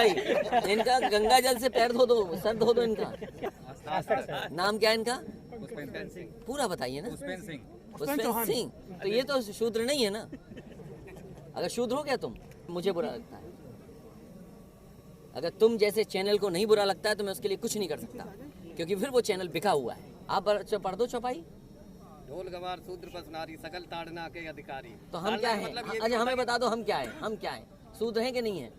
भाई, इनका गंगा जल से पैर धो दो, सर धो दो इनका। नाम क्या है इनका? पूरा बताइए ना। पुष्पेंद्र सिंह। तो ये तो शूद्र नहीं है ना। अगर शूद्र हो क्या तुम? मुझे बुरा लगता है। अगर तुम जैसे चैनल को नहीं बुरा लगता है तो मैं उसके लिए कुछ नहीं कर सकता, क्योंकि फिर वो चैनल बिका हुआ है। आप पढ़ दो चौपाई। ढोल गवार शूद्र पस नारी सकल ताड़ना के अधिकारी। तो हम क्या हैं? अच्छा हमें बता दो, हम क्या हैं? हम क्या हैं? शूद्र हैं कि नहीं है?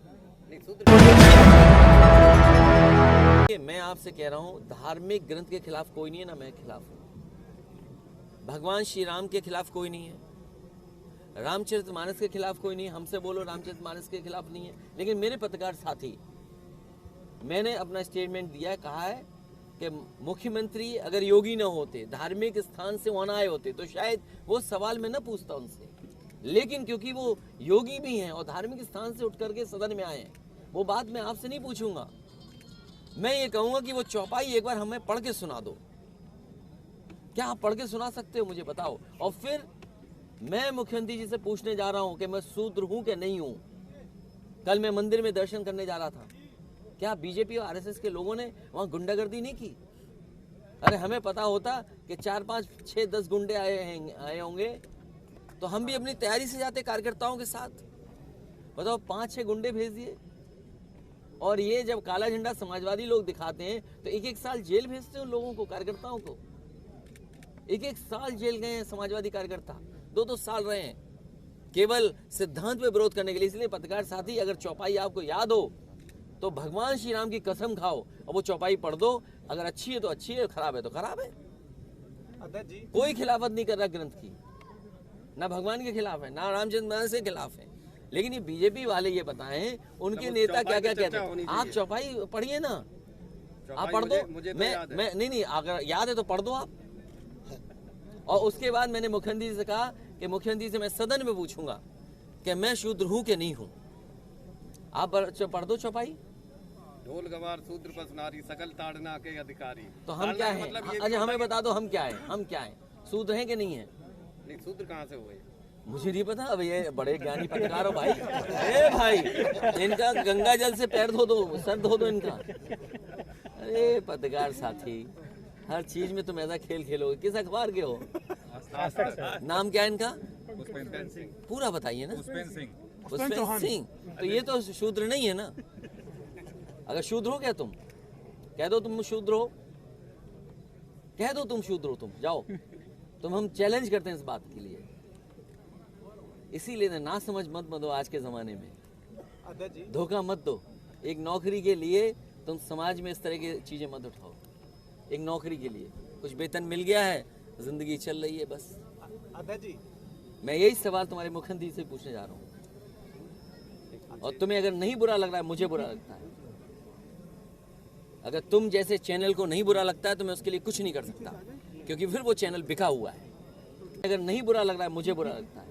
मैं आपसे कह रहा हूँ, धार्मिक ग्रंथ के खिलाफ कोई नहीं है, ना मैं खिलाफ हूँ। भगवान श्री राम के खिलाफ कोई नहीं है, रामचरितमानस के खिलाफ कोई नहीं है। हमसे बोलो रामचरितमानस के खिलाफ नहीं है। लेकिन मेरे पत्रकार साथी, मैंने अपना स्टेटमेंट दिया है, कहा है कि मुख्यमंत्री अगर योगी न होते, धार्मिक स्थान से वहां आए होते, तो शायद वो सवाल मैं न पूछता उनसे। लेकिन क्योंकि वो योगी भी हैं और धार्मिक स्थान से उठ करके सदन में आए हैं, वो बात मैं आपसे नहीं पूछूंगा। मैं ये कहूंगा कि वो चौपाई एक बार हमें पढ़ के सुना दो। क्या आप पढ़ के सुना सकते हो? मुझे बताओ। और फिर मैं मुख्यमंत्री जी से पूछने जा रहा हूं कि मैं शूद्र हूं कि नहीं हूं। कल मैं मंदिर में दर्शन करने जा रहा था, क्या बीजेपी और आरएसएस के लोगों ने वहां गुंडागर्दी नहीं की? अरे हमें पता होता कि 4, 5, 6, 10 गुंडे आए होंगे तो हम भी अपनी तैयारी से जाते कार्यकर्ताओं के साथ। बताओ, 5-6 गुंडे भेज दिए। और ये जब काला झंडा समाजवादी लोग दिखाते हैं तो 1-1 साल जेल भेजते हैं उन लोगों को, कार्यकर्ताओं को। 1-1 साल जेल गए हैं समाजवादी कार्यकर्ता, 2-2 साल रहे हैं केवल सिद्धांत पे विरोध करने के लिए। इसलिए पत्रकार साथी, अगर चौपाई आपको याद हो तो भगवान श्री राम की कसम खाओ और वो चौपाई पढ़ दो। अगर अच्छी है तो अच्छी है, खराब है तो खराब है। अध्यक्ष जी, कोई खिलाफत नहीं कर रहा ग्रंथ की, ना भगवान के खिलाफ है, ना रामचंद्र के खिलाफ है। लेकिन ये बीजेपी वाले ये बताएं उनके नेता क्या क्या कहते हैं। आप चौपाई पढ़िए ना, आप पढ़ दो। मैं नहीं, अगर याद है तो पढ़ दो आप। और उसके बाद मैंने मुख्यमंत्री जी से कहा कि मुख्यमंत्री से मैं सदन में पूछूंगा कि मैं शूद्र हूं कि नहीं हूं। आप पढ़ दो चौपाई। ढोल गवार शूद्र पस नारी सकल ताड़ना के अधिकारी। तो हम क्या हैं? अच्छा हमें बता दो, हम क्या हैं? हम क्या हैं? शूद्र हैं कि नहीं है? नहीं, शूद्र कहाँ से हुए? मुझे नहीं पता। अब ये बड़े ज्ञानी पत्रकार हो भाई। ए भाई, इनका गंगा जल से पैर धो दो, सर धो दो इनका। अरे पत्रकार साथी, हर चीज में तुम ऐसा खेल खेलोगे। किस अखबार के हो? नाम क्या है इनका? पुष्पेंद्र सिंह। पूरा बताइए ना। पुष्पेंद्र सिंह। तो ये तो शूद्र नहीं है ना। अगर शूद्र हो क्या तुम? कह दो तुम शूद्र हो, कह दो तुम शूद्र हो। तुम जाओ, तुम हम चैलेंज करते हैं इस बात के लिए। इसीलिए ना समझ मत दो आज के जमाने में, धोखा मत दो। एक नौकरी के लिए तुम समाज में इस तरह की चीजें मत उठाओ। एक नौकरी के लिए कुछ वेतन मिल गया है, जिंदगी चल रही है बस। अध्यक्ष जी, मैं यही सवाल तुम्हारे मुख्यमंत्री से पूछने जा रहा हूँ। और तुम्हें अगर नहीं बुरा लग रहा है, मुझे बुरा लगता है। अगर तुम जैसे चैनल को नहीं बुरा लगता है तो मैं उसके लिए कुछ नहीं कर सकता, क्योंकि फिर वो चैनल बिका हुआ है। अगर नहीं बुरा लग रहा है, मुझे बुरा लगता है।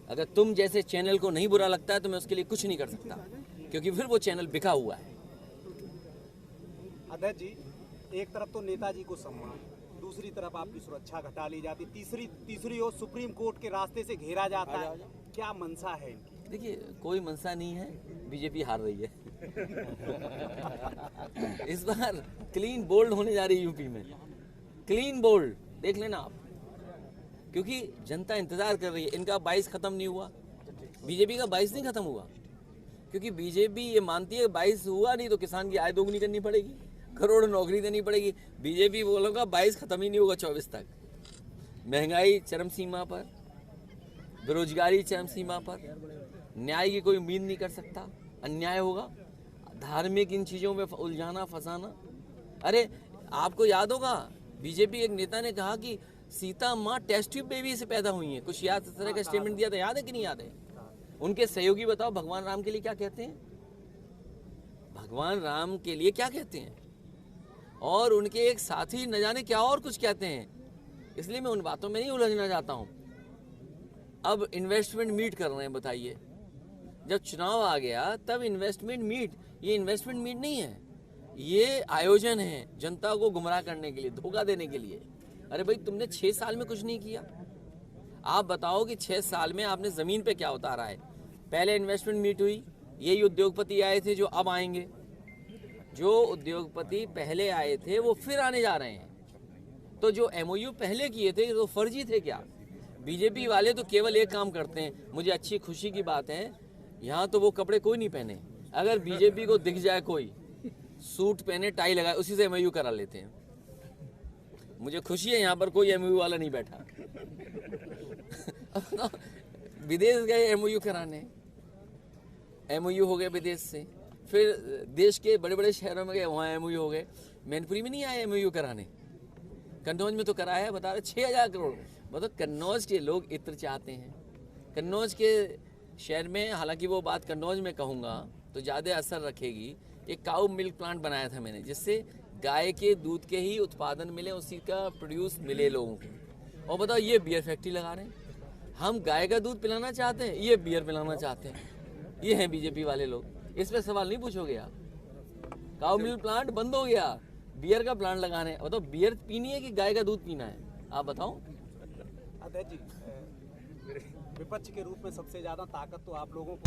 अगर तुम जैसे चैनल को नहीं बुरा लगता है तो मैं उसके लिए कुछ नहीं कर सकता, क्योंकि फिर वो चैनल बिका हुआ है। अध्यक्ष जी, एक तरफ तो नेताजी को सम्मान, दूसरी तरफ आपकी सुरक्षा घटा ली जाती, तीसरी ओर सुप्रीम कोर्ट के रास्ते से घेरा जाता है। क्या मंशा है इनकी? देखिए, कोई मंशा नहीं है, बीजेपी हार रही है। इस बार क्लीन बोल्ड होने जा रही है यूपी में। क्लीन बोल्ड देख लेना आप, क्योंकि जनता इंतजार कर रही है। इनका 22 खत्म नहीं हुआ, बीजेपी का 22 नहीं खत्म हुआ, क्योंकि बीजेपी ये मानती है 22 हुआ नहीं तो किसान की आय दोगुनी करनी पड़ेगी, करोड़ नौकरी देनी पड़ेगी। बीजेपी बोलेगा 22 खत्म ही नहीं होगा 24 तक। महंगाई चरम सीमा पर, बेरोजगारी चरम सीमा पर, न्याय की कोई उम्मीद नहीं कर सकता, अन्याय होगा। धार्मिक इन चीजों में उलझाना फंसाना। अरे आपको याद होगा, बीजेपी एक नेता ने कहा कि सीता माँ टेस्ट ट्यूब बेबी से पैदा हुई है, कुछ याद इस तरह का स्टेटमेंट दिया था। याद है कि नहीं याद है? उनके सहयोगी बताओ भगवान राम के लिए क्या कहते हैं? भगवान राम के लिए क्या कहते हैं? और उनके एक साथी न जाने क्या और कुछ कहते हैं। इसलिए मैं उन बातों में नहीं उलझना चाहता हूं। अब इन्वेस्टमेंट मीट कर रहे हैं, बताइए। जब चुनाव आ गया तब इन्वेस्टमेंट मीट, ये इन्वेस्टमेंट मीट नहीं है, ये आयोजन है जनता को गुमराह करने के लिए, धोखा देने के लिए। अरे भाई, तुमने 6 साल में कुछ नहीं किया। आप बताओ कि 6 साल में आपने जमीन पे क्या उतारा है? पहले इन्वेस्टमेंट मीट हुई, यही उद्योगपति आए थे जो अब आएंगे, जो उद्योगपति पहले आए थे वो फिर आने जा रहे हैं। तो जो एमओयू पहले किए थे तो फर्जी थे क्या? बीजेपी वाले तो केवल एक काम करते हैं। मुझे अच्छी खुशी की बात है, यहाँ तो वो कपड़े कोई नहीं पहने। अगर बीजेपी को दिख जाए कोई सूट पहने टाई लगाए, उसी से एमओयू करा लेते हैं। मुझे खुशी है यहाँ पर कोई एमओयू वाला नहीं बैठा। विदेश गए एमओयू कराने, एमओयू हो गए विदेश से, फिर देश के बड़े बड़े शहरों में गए, वहाँ एमओयू हो गए। मैनपुरी में नहीं आए एमओयू कराने, कन्नौज में तो कराया है। बता रहे 6,000 करोड़। मतलब कन्नौज के लोग इत्र चाहते हैं। कन्नौज के शहर में, हालांकि वो बात कन्नौज में कहूँगा तो ज़्यादा असर रखेगी। एक काऊ मिल्क प्लांट बनाया था मैंने, जिससे गाय के दूध के ही उत्पादन मिले, उसी का प्रोड्यूस मिले लोगों को। और बताओ, ये बियर फैक्ट्री लगा रहे हैं। हम गाय का दूध पिलाना चाहते हैं, ये बियर पिलाना चाहते हैं। ये हैं बीजेपी वाले लोग। इस पर सवाल नहीं पूछोगे आप? काऊ मिल्क प्लांट बंद हो गया, बियर का प्लांट लगाने। बताओ, बियर पीनी है कि गाय का दूध पीना है? आप बताओ। अध्यक्ष जी, विपक्ष के रूप में सबसे ज्यादा ताकत तो आप लोगों को